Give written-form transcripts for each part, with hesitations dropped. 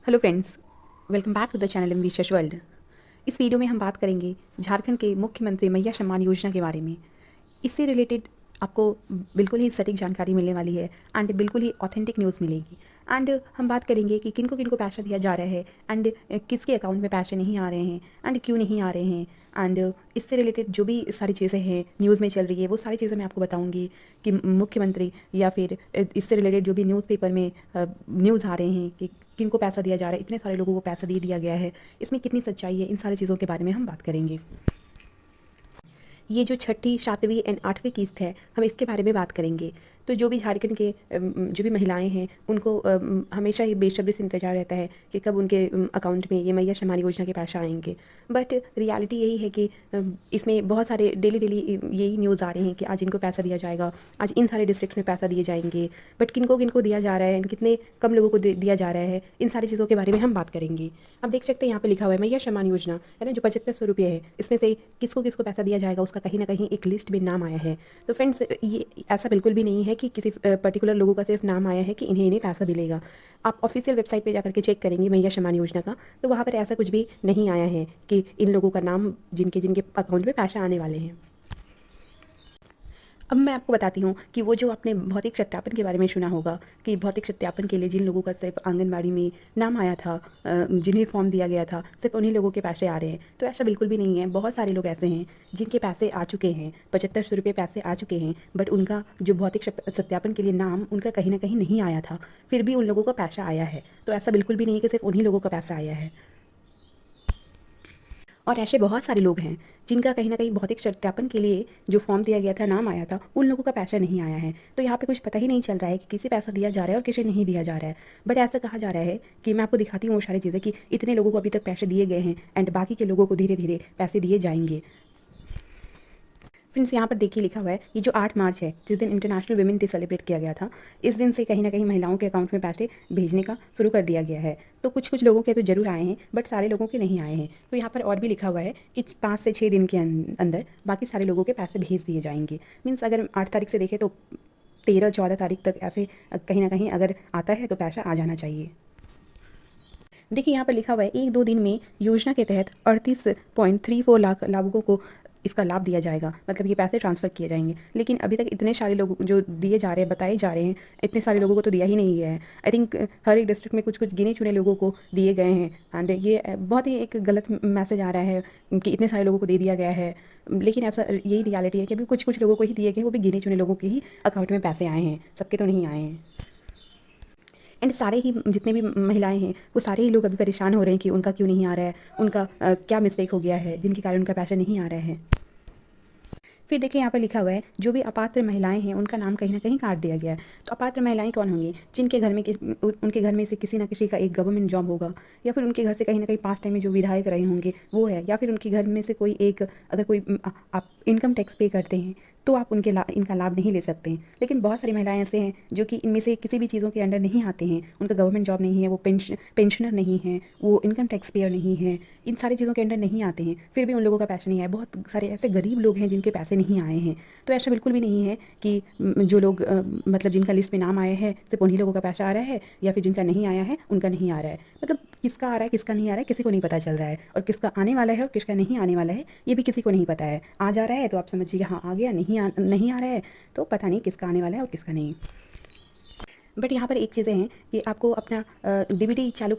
Hello friends, welcome back to the channel in Vishesh world. इस video में हम बात करेंगे झारखंड के मुख्यमंत्री मैया सम्मान योजना के बारे में। इससे रिलेटेड आपको बिल्कुल ही सटीक जानकारी मिलने वाली है एंड बिल्कुल ही ऑथेंटिक न्यूज़ मिलेगी। एंड हम बात करेंगे कि किनको किनको पैसा दिया जा रहा है एंड किसके अकाउंट में पैसे नहीं आ रहे हैं एंड क्यों नहीं आ रहे हैं। एंड इससे रिलेटेड जो भी सारी चीज़ें हैं न्यूज़ में चल रही है वो सारी चीज़ें मैं आपको बताऊंगी कि मुख्यमंत्री या फिर इससे रिलेटेड जो भी न्यूज़पेपर में न्यूज़ आ रहे हैं कि किनको पैसा दिया जा रहा है, इतने सारे लोगों को पैसा दे दिया गया है, इसमें कितनी सच्चाई है, इन सारी चीज़ों के बारे में हम बात करेंगे। ये जो छठी, सातवीं एंड आठवीं किस्त है, हम इसके बारे में बात करेंगे। तो जो भी झारखंड के जो भी महिलाएं हैं उनको हमेशा ही बेसब्री से इंतजार रहता है कि कब उनके अकाउंट में ये मैया सम्मान योजना के पैसे आएंगे। बट रियलिटी यही है कि इसमें बहुत सारे डेली डेली यही न्यूज़ आ रहे हैं कि आज इनको पैसा दिया जाएगा, आज इन सारे डिस्ट्रिक्ट में पैसा दिए जाएंगे। बट किनको किनको दिया जा रहा है, कितने कम लोगों को दिया जा रहा है, इन सारी चीज़ों के बारे में हम बात करेंगे। आप देख सकते हैं यहाँ पे लिखा हुआ है मैया सम्मान योजना है ना, जो 7500 है, इसमें से किसको किसको पैसा दिया जाएगा उसका कहीं ना कहीं एक लिस्ट में नाम आया है। तो फ्रेंड्स, ये ऐसा बिल्कुल भी नहीं है कि किसी पर्टिकुलर लोगों का सिर्फ नाम आया है कि इन्हें इन्हें पैसा मिलेगा। आप ऑफिशियल वेबसाइट पे जाकर के चेक करेंगे मैया सम्मान योजना का, तो वहाँ पर ऐसा कुछ भी नहीं आया है कि इन लोगों का नाम जिनके जिनके अकाउंट में पैसा आने वाले हैं। अब मैं आपको बताती हूँ कि वो जो आपने भौतिक सत्यापन के बारे में सुना होगा कि भौतिक सत्यापन के लिए जिन लोगों का सिर्फ आंगनबाड़ी में नाम आया था, जिन्हें फॉर्म दिया गया था, सिर्फ उन्हीं लोगों के पैसे आ रहे हैं। तो ऐसा बिल्कुल भी नहीं है। बहुत सारे लोग ऐसे हैं जिनके पैसे आ चुके हैं, 7500 पैसे आ चुके हैं, बट उनका जो भौतिक सत्यापन के लिए नाम उनका कहीं ना कहीं नहीं आया था, फिर भी उन लोगों का पैसा आया है। तो ऐसा बिल्कुल भी नहीं है कि सिर्फ उन्हीं लोगों का पैसा आया है। और ऐसे बहुत सारे लोग हैं जिनका कहीं ना कहीं भौतिक सत्यापन के लिए जो फॉर्म दिया गया था, नाम आया था, उन लोगों का पैसा नहीं आया है। तो यहाँ पे कुछ पता ही नहीं चल रहा है कि किसे पैसा दिया जा रहा है और किसे नहीं दिया जा रहा है। बट ऐसा कहा जा रहा है कि मैं आपको दिखाती हूँ वो सारी चीज़ें कि इतने लोगों को अभी तक पैसे दिए गए हैं एंड बाकी के लोगों को धीरे धीरे पैसे दिए जाएंगे। फ्रेंड्स, यहाँ पर देखिए लिखा हुआ है ये जो 8 मार्च है, जिस दिन इंटरनेशनल वुमेन डे सेलिब्रेट किया गया था, इस दिन से कहीं ना कहीं महिलाओं के अकाउंट में पैसे भेजने का शुरू कर दिया गया है। तो कुछ कुछ लोगों के तो जरूर आए हैं बट सारे लोगों के नहीं आए हैं। तो यहाँ पर और भी लिखा हुआ है कि 5 से 6 दिन के अंदर बाकी सारे लोगों के पैसे भेज दिए जाएंगे। मीन्स अगर 8 तारीख से देखें तो 13-14 तारीख तक ऐसे कहीं ना कहीं अगर आता है तो पैसा आ जाना चाहिए। देखिए यहाँ पर लिखा हुआ है 1-2 दिन में योजना के तहत 38.34 लाख लाभुकों को इसका लाभ दिया जाएगा, मतलब ये पैसे ट्रांसफ़र किए जाएंगे। लेकिन अभी तक इतने सारे लोग जो दिए जा रहे हैं, बताए जा रहे हैं, इतने सारे लोगों को तो दिया ही नहीं गया है। आई थिंक हर एक डिस्ट्रिक्ट में कुछ कुछ गिने चुने लोगों को दिए गए हैं एंड ये बहुत ही एक गलत मैसेज आ रहा है कि इतने सारे लोगों को दे दिया गया है। लेकिन ऐसा यही रियलिटी है कि अभी कुछ कुछ लोगों को ही दिए गए, वो भी गिने चुने लोगों के ही अकाउंट में पैसे आए हैं, सबके तो नहीं आए हैं। एंड सारे ही जितने भी महिलाएं हैं वो सारे ही लोग अभी परेशान हो रहे हैं कि उनका क्यों नहीं आ रहा है, उनका क्या मिस्टेक हो गया है जिनके कारण उनका पैसा नहीं आ रहा है। फिर देखिए यहाँ पर लिखा हुआ है जो भी अपात्र महिलाएं हैं उनका नाम कहीं ना कहीं काट दिया गया है। तो अपात्र महिलाएं कौन होंगी? जिनके घर में उनके घर में से किसी ना किसी का एक गवर्नमेंट जॉब होगा, या फिर उनके घर से कहीं ना कहीं पास टाइम में जो विधायक रहे होंगे वो है, या फिर उनके घर में से कोई एक अगर कोई आप इनकम टैक्स पे करते हैं तो आप इनका लाभ नहीं ले सकते हैं। लेकिन बहुत सारी महिलाएं ऐसे हैं जो कि इनमें से किसी भी चीज़ों के अंडर नहीं आते हैं, उनका गवर्नमेंट जॉब नहीं है, वो पेंशनर नहीं है, वो इनकम टैक्स पेयर नहीं है, इन सारी चीज़ों के अंडर नहीं आते हैं, फिर भी उन लोगों का पैसा नहीं आया। बहुत सारे ऐसे गरीब लोग हैं जिनके पैसे नहीं आए हैं। तो ऐसा बिल्कुल भी नहीं है कि जो लोग मतलब जिनका लिस्ट में नाम आया है सिर्फ उन्हीं लोगों का पैसा आ रहा है, या फिर जिनका नहीं आया है उनका नहीं आ रहा है। मतलब किसका आ रहा है किसका नहीं आ रहा है किसी को नहीं पता चल रहा है, और किसका आने वाला है और किसका नहीं आने वाला है ये भी किसी को नहीं पता है। आ जा रहा है तो आप समझिए हाँ आ गया, नहीं आ रहा है तो पता नहीं किसका आने वाला है और किसका नहीं। बट यहाँ पर एक चीज़ें हैं कि आपको अपना डीबीटी चालू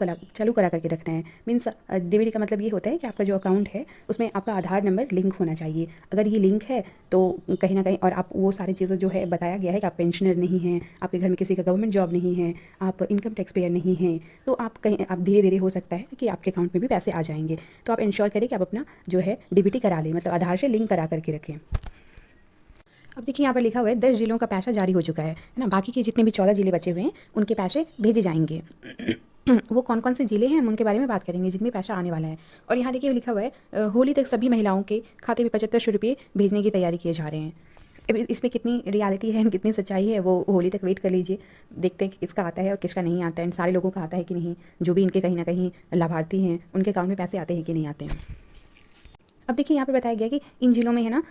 करा करके रखना है। मीन्स डीबीटी का मतलब ये होता है कि आपका जो अकाउंट है उसमें आपका आधार नंबर लिंक होना चाहिए। अगर ये लिंक है तो कहीं ना कहीं, और आप वो सारी चीज़ें जो है बताया गया है कि आप पेंशनर नहीं हैं, आपके घर में किसी का गवर्नमेंट जॉब नहीं है, आप इनकम टैक्स पेयर नहीं हैं, तो आप धीरे धीरे हो सकता है कि आपके अकाउंट में भी पैसे आ जाएंगे। तो आप इंश्योर करें कि आप अपना जो है डीबीटी करा लें, मतलब आधार से लिंक करा करके रखें। अब देखिए यहाँ पर लिखा हुआ है 10 जिलों का पैसा जारी हो चुका है ना। बाकी के जितने भी 14 जिले बचे हुए हैं उनके पैसे भेजे जाएंगे। वो कौन कौन से ज़िले हैं हम उनके बारे में बात करेंगे जिनमें पैसा आने वाला है। और यहाँ देखिए लिखा हुआ है होली तक सभी महिलाओं के खाते में 7500 भेजने की तैयारी किए जा रहे हैं। अब इसमें कितनी रियलिटी है, कितनी सच्चाई है, वो होली तक वेट कर लीजिए, देखते हैं कि किसका आता है और किसका नहीं आता है, एंड सारे लोगों का आता है कि नहीं, जो भी इनके कहीं ना कहीं लाभार्थी हैं उनके अकाउंट में पैसे आते हैं कि नहीं आते हैं। अब देखिए यहाँ पे बताया गया कि इन जिलों में है ना,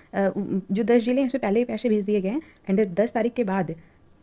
जो 10 जिले हैं उसमें पहले ही पैसे भेज दिए गए हैं एंड 10 तारीख के बाद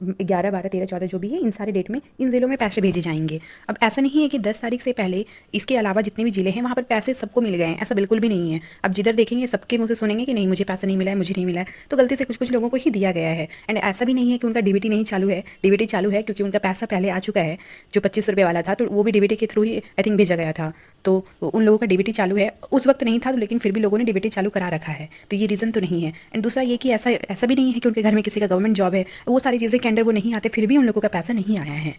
11, 12, 13, 14 जो भी है, इन सारे डेट में इन ज़िलों में पैसे भेजे जाएंगे। अब ऐसा नहीं है कि 10 तारीख से पहले इसके अलावा जितने भी ज़िले हैं वहाँ पर पैसे सबको मिल गए हैं, ऐसा बिल्कुल भी नहीं है। अब जिधर देखेंगे सबके मुँह से सुनेंगे कि नहीं मुझे पैसा नहीं मिला है, मुझे नहीं मिला है, तो गलती से कुछ कुछ लोगों को ही दिया गया है। एंड ऐसा भी नहीं है कि उनका डीबीटी नहीं चालू है, डीबीटी चालू है क्योंकि उनका पैसा पहले आ चुका है। जो 25 रुपये वाला था तो वो भी डीबीटी के थ्रू ही आई थिंक भेजा गया था, तो उन लोगों का डीबीटी चालू है। उस वक्त नहीं था तो लेकिन फिर भी लोगों ने डीबीटी चालू करा रखा है, तो ये रीज़न तो नहीं है। एंड दूसरा ये कि ऐसा भी नहीं है कि उनके घर में किसी का गवर्नमेंट जॉब है, वो सारी चीज़ें के अंडर वो नहीं आते, फिर भी उन लोगों का पैसा नहीं आया है।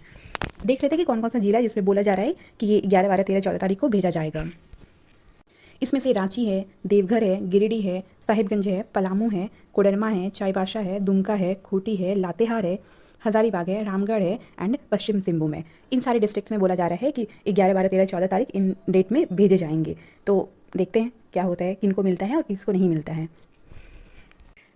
देख लेते हैं कि कौन कौन सा जिला है जिसमें बोला जा रहा है कि ये 11, 12, 13, 14 तारीख को भेजा जाएगा। इसमें से रांची है, देवघर है, गिरिडीह है, साहिबगंज है, पलामू है, कोडरमा है, चाईबासा है, दुमका है, खूंटी है, लातेहार है, हजारीबाग है, रामगढ़ है एंड पश्चिम सिंहभूम है। इन सारे डिस्ट्रिक्ट्स में बोला जा रहा है कि 11, 12, 13, 14 तारीख इन डेट में भेजे जाएंगे। तो देखते हैं क्या होता है, किनको मिलता है और किसको नहीं मिलता है।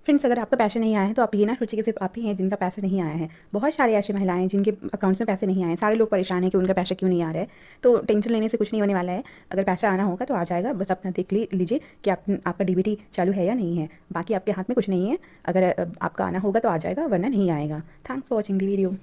फ्रेंड्स, अगर आपका पैसे नहीं आए हैं तो आप ये ना सोचिए कि सिर्फ आप ही हैं जिनका पैसा नहीं आया है। बहुत सारी ऐसी महिलाएं हैं जिनके अकाउंट्स में पैसे नहीं आए हैं। सारे लोग परेशान हैं कि उनका पैसा क्यों नहीं आ रहा है। तो टेंशन लेने से कुछ नहीं होने वाला है। अगर पैसा आना होगा तो आ जाएगा, बस अपना देख लीजिए कि आपका डीबीटी चालू है या नहीं है। बाकी आपके हाथ में कुछ नहीं है। अगर आपका आना होगा तो आ जाएगा, वरना नहीं आएगा। Thanks for watching the video.